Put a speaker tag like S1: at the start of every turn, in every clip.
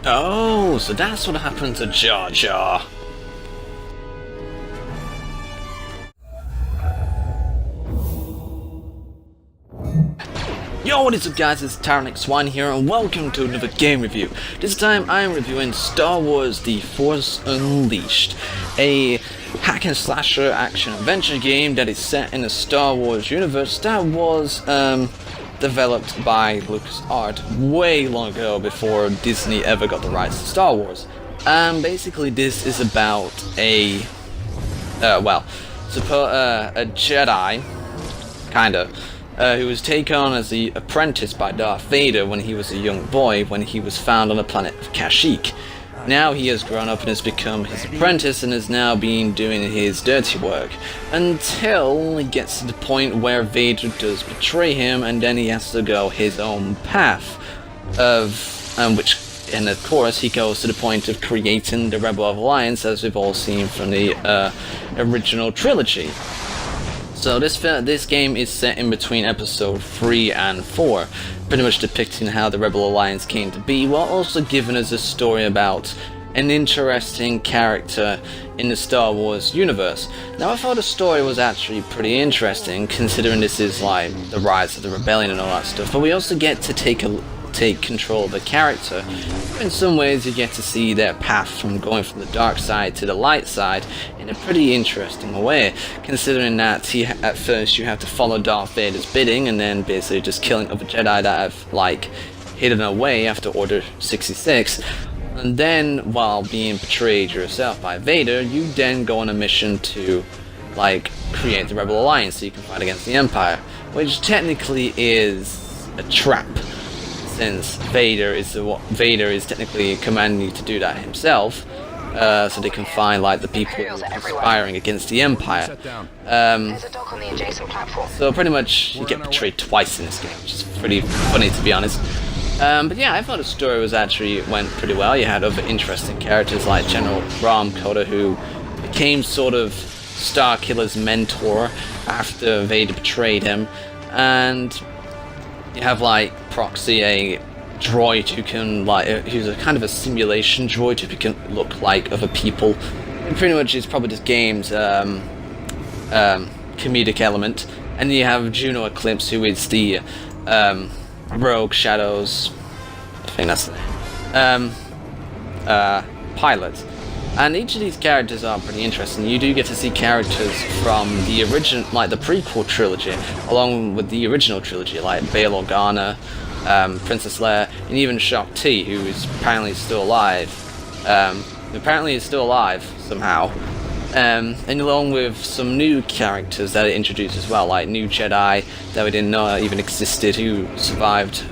S1: Oh, so that's what happened to Jar Jar. Yo, what is up guys, it's Tyranic here and welcome to another game review. This time I am reviewing Star Wars The Force Unleashed, a hack and slasher action adventure game that is set in the Star Wars universe that was developed by LucasArts way long ago before Disney ever got the rights to Star Wars. Basically this is about a Jedi, kinda, who was taken on as the apprentice by Darth Vader when he was a young boy, when he was found on the planet of Kashyyyk. Now he has grown up and has become his apprentice and is now doing his dirty work, until he gets to the point where Vader does betray him, and then he has to go his own path, and of course he goes to the point of creating the Rebel Alliance, as we've all seen from the original trilogy. So this game is set in between episode 3 and 4, pretty much depicting how the Rebel Alliance came to be, while also giving us a story about an interesting character in the Star Wars universe. Now I thought the story was actually pretty interesting, considering this is like the rise of the rebellion and all that stuff, but we also get to take control of the character. In some ways you get to see their path from going from the dark side to the light side in a pretty interesting way, considering that at first you have to follow Darth Vader's bidding and then basically just killing other Jedi that have like hidden away after Order 66, and then while being betrayed yourself by Vader, you then go on a mission to like create the Rebel Alliance so you can fight against the Empire, which technically is a trap, since Vader is technically commanding you to do that himself, so they can find like the people who are conspiring against the Empire. So pretty much you get betrayed twice in this game, which is pretty funny to be honest. But yeah, I thought the story went pretty well. You had other interesting characters like General Ram Koda, who became sort of Starkiller's mentor after Vader betrayed him, and you have like Proxy, a droid who can who's a kind of a simulation droid who can look like other people. And pretty much it's probably this game's comedic element. And you have Juno Eclipse, who is the Rogue Shadows, I think that's the name, pilot. And each of these characters are pretty interesting. You do get to see characters from the original, like the prequel trilogy, along with the original trilogy, like Bail Organa, Princess Leia, and even Shaak Ti, who is apparently still alive. Somehow. And along with some new characters that it introduced as well, like new Jedi that we didn't know even existed, who survived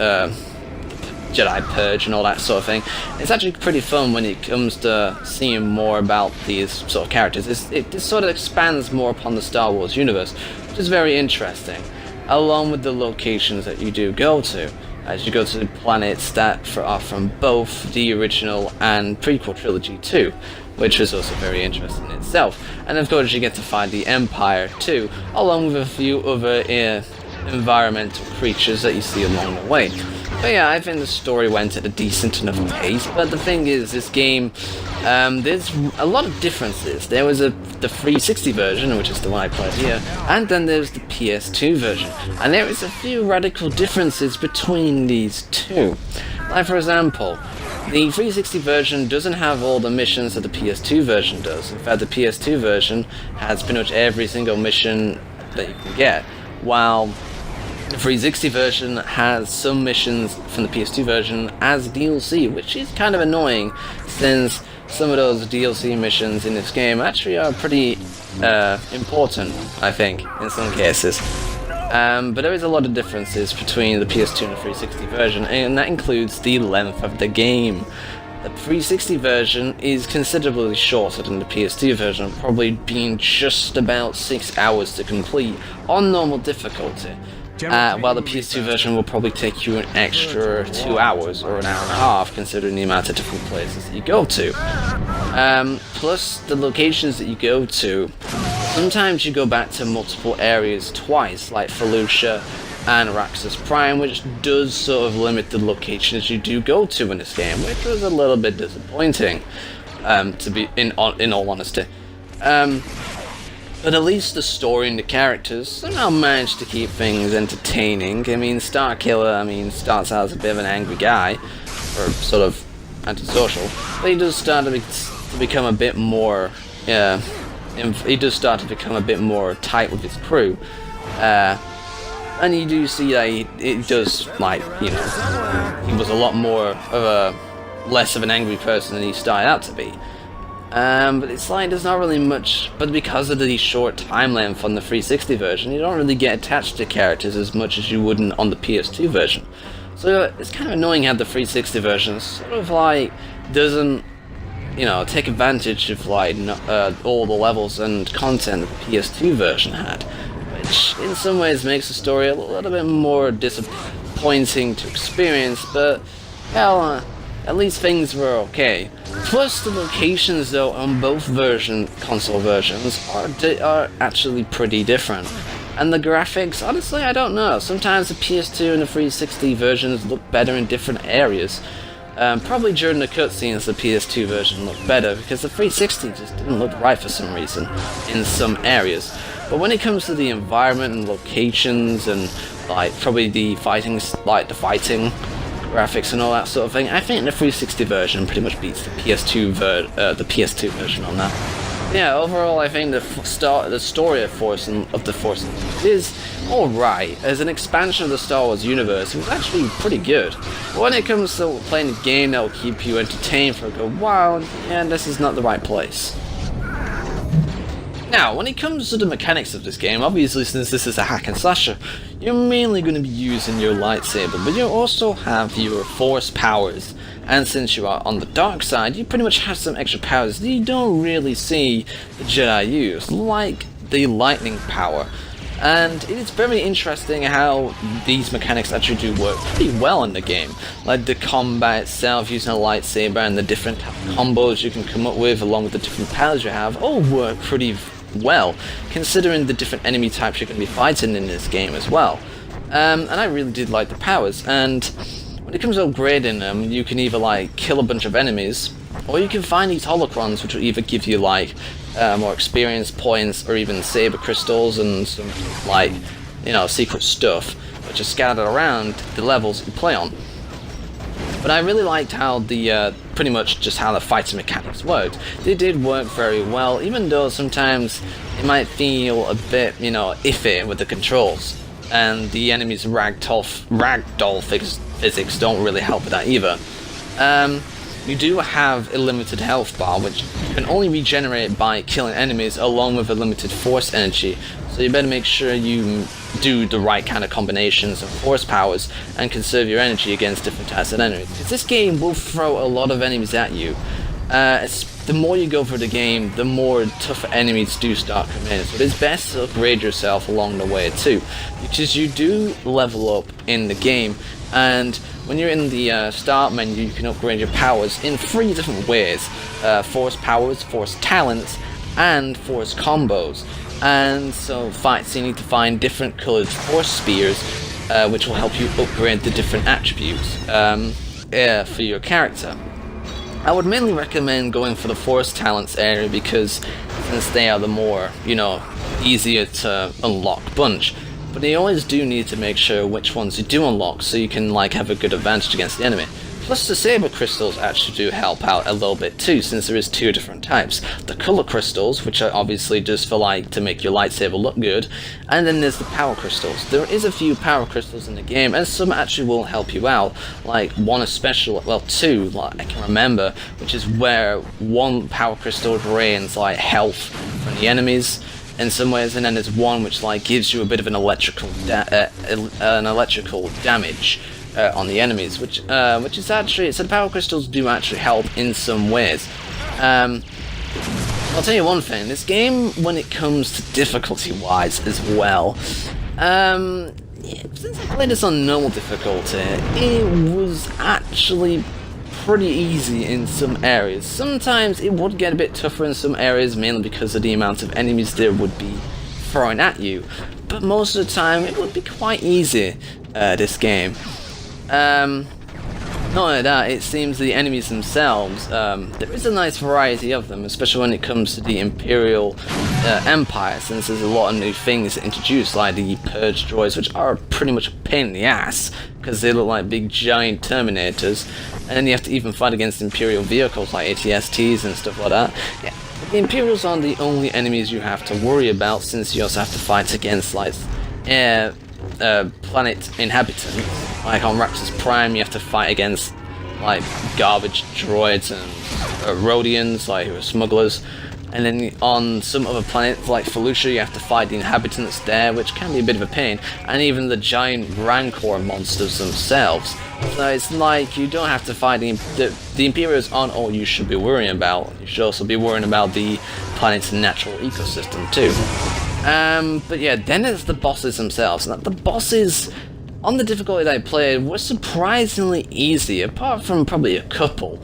S1: Jedi Purge and all that sort of thing. It's actually pretty fun when it comes to seeing more about these sort of characters. It sort of expands more upon the Star Wars universe, which is very interesting, along with the locations that you do go to, as you go to the planets that are from both the original and prequel trilogy too, which is also very interesting in itself. And of course you get to find the Empire too, along with a few other environmental creatures that you see along the way. But yeah, I think the story went at a decent enough pace, but the thing is, this game, there's a lot of differences. There was the 360 version, which is the one I played here, and then there's the PS2 version, and there is a few radical differences between these two. Like for example, the 360 version doesn't have all the missions that the PS2 version does. In fact, the PS2 version has pretty much every single mission that you can get, while the 360 version has some missions from the PS2 version as DLC, which is kind of annoying, since some of those DLC missions in this game actually are pretty important, I think, in some cases. But there is a lot of differences between the PS2 and the 360 version, and that includes the length of the game. The 360 version is considerably shorter than the PS2 version, probably being just about 6 hours to complete on normal difficulty. While the PS2 version will probably take you an extra 2 hours or an hour and a half, considering the amount of different places that you go to. Plus, the locations that you go to, sometimes you go back to multiple areas twice, like Felucia and Raxus Prime, which does sort of limit the locations you do go to in this game, which was a little bit disappointing, to be in all honesty. But at least the story and the characters somehow managed to keep things entertaining. I mean, Starkiller, starts out as a bit of an angry guy, or sort of antisocial, but he does start to become a bit more, he does start to become a bit more tight with his crew. And you do see that he does, like, you know, he was a lot more of less of an angry person than he started out to be. But it's like there's not really much, but because of the short time length on the 360 version, you don't really get attached to characters as much as you wouldn't on the PS2 version. So it's kind of annoying how the 360 version sort of like doesn't, you know, take advantage of like all the levels and content that the PS2 version had, which in some ways makes the story a little bit more disappointing to experience, but hell, at least things were okay. Plus, the locations, though, on both console versions are actually pretty different. And the graphics, honestly, I don't know. Sometimes the PS2 and the 360 versions look better in different areas. Probably during the cutscenes, the PS2 version looked better, because the 360 just didn't look right for some reason in some areas. But when it comes to the environment and locations and, like, probably the fighting graphics and all that sort of thing, I think the 360 version pretty much beats the PS2 version on that. Yeah, overall, I think the story of the Force is alright. As an expansion of the Star Wars universe, it was actually pretty good. But when it comes to playing a game that will keep you entertained for a good while, yeah, this is not the right place. Now, when it comes to the mechanics of this game, obviously since this is a hack and slasher, you're mainly going to be using your lightsaber, but you also have your force powers, and since you are on the dark side, you pretty much have some extra powers that you don't really see the Jedi use, like the lightning power. And it is very interesting how these mechanics actually do work pretty well in the game. Like the combat itself, using a lightsaber, and the different combos you can come up with along with the different powers you have, all work pretty well, considering the different enemy types you're going to be fighting in this game as well. And I really did like the powers, and when it comes to upgrading them, you can either like kill a bunch of enemies, or you can find these holocrons which will either give you like more experience points, or even saber crystals and some, like, you know, secret stuff which are scattered around the levels you play on. But I really liked how the pretty much just how the fighting mechanics worked. They did work very well, even though sometimes it might feel a bit, you know, iffy with the controls, and the enemy's ragdoll physics don't really help with that either. You do have a limited health bar, which you can only regenerate by killing enemies, along with a limited force energy, so you better make sure you do the right kind of combinations of force powers and conserve your energy against different types of enemies, because this game will throw a lot of enemies at you. The more you go through the game, the more tougher enemies do start coming in, so it's best to upgrade yourself along the way too, because you do level up in the game, and when you're in the start menu, you can upgrade your powers in 3 different ways: force powers, force talents, and force combos. And so you need to find different coloured force spears, which will help you upgrade the different attributes for your character. I would mainly recommend going for the force talents area, because since they are the more, you know, easier to unlock bunch. But you always do need to make sure which ones you do unlock, so you can like have a good advantage against the enemy. Plus the saber crystals actually do help out a little bit too, since there is 2 different types. The color crystals, which are obviously just for like to make your lightsaber look good, and then there's the power crystals. There is a few power crystals in the game, and some actually will help you out, like one especially, well 2 like I can remember, which is where 1 power crystal drains like health from the enemies in some ways, and then there's one which like gives you a bit of an electrical damage on the enemies, which is actually, so the power crystals do actually help in some ways. I'll tell you one thing, this game, when it comes to difficulty wise as well, since I played this on normal difficulty, it was actually pretty easy in some areas. Sometimes it would get a bit tougher in some areas, mainly because of the amount of enemies there would be throwing at you. but most of the time it would be quite easy, this game. Not only that, it seems the enemies themselves, there is a nice variety of them, especially when it comes to the Imperial Empire, since there's a lot of new things introduced, like the Purge droids, which are pretty much a pain in the ass, because they look like big giant Terminators, and then you have to even fight against Imperial vehicles like AT-STs and stuff like that. Yeah, the Imperials aren't the only enemies you have to worry about, since you also have to fight against, like, planet inhabitants. Like on Raptors Prime, you have to fight against like garbage droids and Rhodians, like who are smugglers. And then on some other planets like Felucia, you have to fight the inhabitants there, which can be a bit of a pain. And even the giant Rancor monsters themselves. So it's like you don't have to fight the Imperials aren't all you should be worrying about. You should also be worrying about the planet's natural ecosystem too. But yeah, then it's the bosses themselves. Now, the bosses, on the difficulty that I played, were surprisingly easy, apart from probably a couple.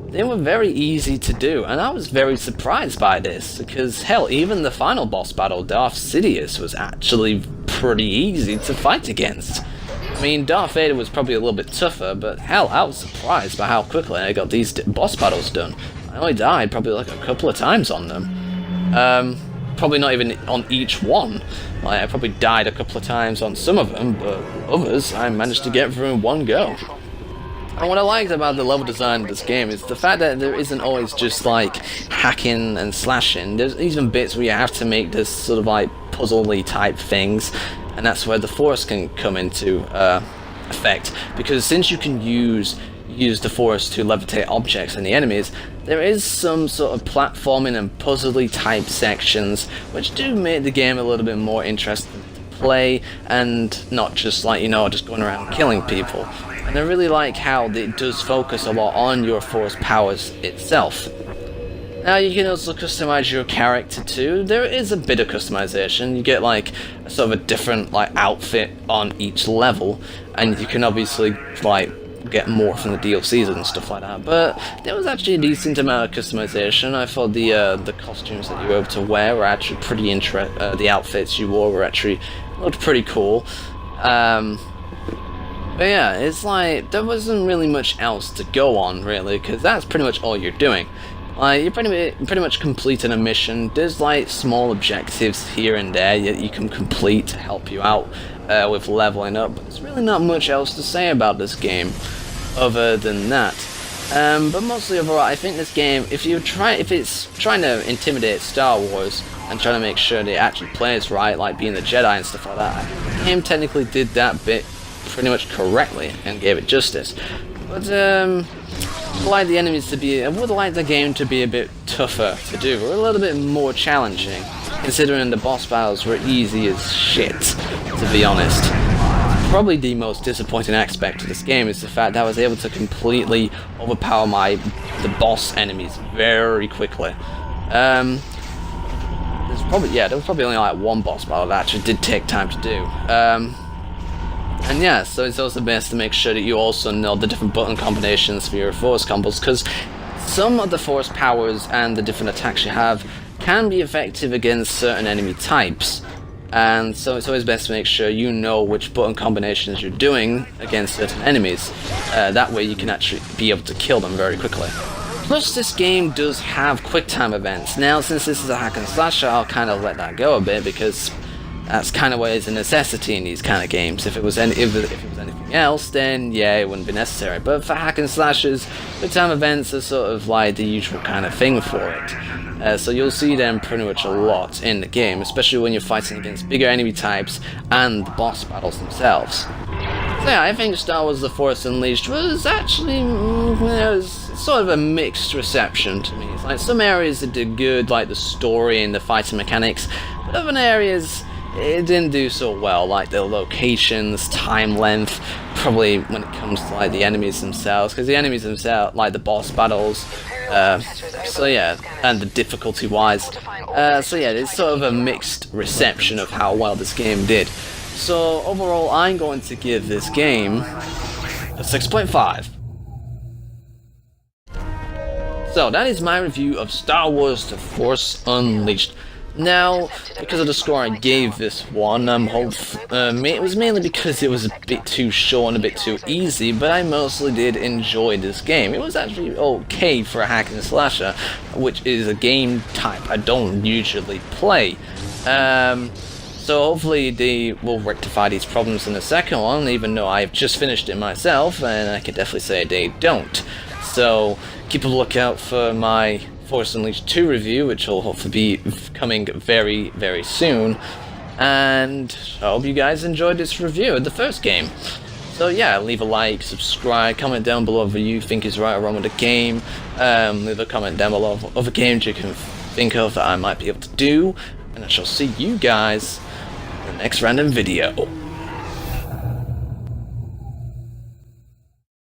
S1: They were very easy to do, and I was very surprised by this, because hell, even the final boss battle, Darth Sidious, was actually pretty easy to fight against. I mean, Darth Vader was probably a little bit tougher, but hell, I was surprised by how quickly I got these boss battles done. I only died probably like a couple of times on them. Probably not even on each one. Like, I probably died a couple of times on some of them, but others I managed to get through in one go. And what I liked about the level design of this game is the fact that there isn't always just like hacking and slashing. There's even bits where you have to make this sort of like puzzle-y type things, and that's where the Force can come into effect. Because since you can use the Force to levitate objects and the enemies, there is some sort of platforming and puzzle-y type sections which do make the game a little bit more interesting to play, and not just like, you know, just going around killing people. And I really like how it does focus a lot on your Force powers itself. Now you can also customize your character too. There is a bit of customization. You get like a sort of a different like outfit on each level, and you can obviously like get more from the DLCs and stuff like that, but there was actually a decent amount of customization. I thought the costumes that you were able to wear were actually pretty the outfits you wore were actually looked pretty cool. But yeah, it's like there wasn't really much else to go on really, because that's pretty much all you're doing. Like, you're pretty much completing a mission. There's like small objectives here and there that you can complete to help you out with leveling up, but there's really not much else to say about this game other than that. But mostly overall, I think this game, if it's trying to intimidate Star Wars and trying to make sure that it actually plays right, like being the Jedi and stuff like that, the game technically did that bit pretty much correctly and gave it justice. But I would like the game to be a bit tougher to do, or a little bit more challenging, considering the boss battles were easy as shit, to be honest. Probably the most disappointing aspect of this game is the fact that I was able to completely overpower the boss enemies very quickly. There was probably only like one boss battle that actually did take time to do. And yeah, so it's also best to make sure that you also know the different button combinations for your Force combos, because some of the Force powers and the different attacks you have can be effective against certain enemy types. And so it's always best to make sure you know which button combinations you're doing against certain enemies. That way you can actually be able to kill them very quickly. Plus, this game does have QuickTime events. Now, since this is a hack and slasher, I'll kind of let that go a bit, because that's kind of what is a necessity in these kind of games. If it was anything else, then yeah, it wouldn't be necessary. But for hack and slashers, QuickTime events are sort of like the usual kind of thing for it. So you'll see them pretty much a lot in the game, especially when you're fighting against bigger enemy types and the boss battles themselves. So yeah, I think Star Wars The Force Unleashed was actually sort of a mixed reception to me. It's like some areas it did good, like the story and the fighting mechanics, but other areas it didn't do so well, like the locations, time length, probably when it comes to like the enemies themselves, because the enemies themselves, like the boss battles, so yeah, and the difficulty wise, so yeah, it's sort of a mixed reception of how well this game did. So overall, I'm going to give this game a 6.5. So that is my review of Star Wars The Force Unleashed. Now, because of the score I gave this one, it was mainly because it was a bit too short and a bit too easy, but I mostly did enjoy this game. It was actually okay for a hack and slasher, which is a game type I don't usually play. So hopefully they will rectify these problems in the second one, even though I've just finished it myself, and I can definitely say they don't. So keep a lookout for my Force Unleashed 2 review, which will hopefully be coming very, very soon. And I hope you guys enjoyed this review of the first game. So yeah, leave a like, subscribe, comment down below what you think is right or wrong with the game. Leave a comment down below of other games you can think of that I might be able to do. And I shall see you guys in the next random video.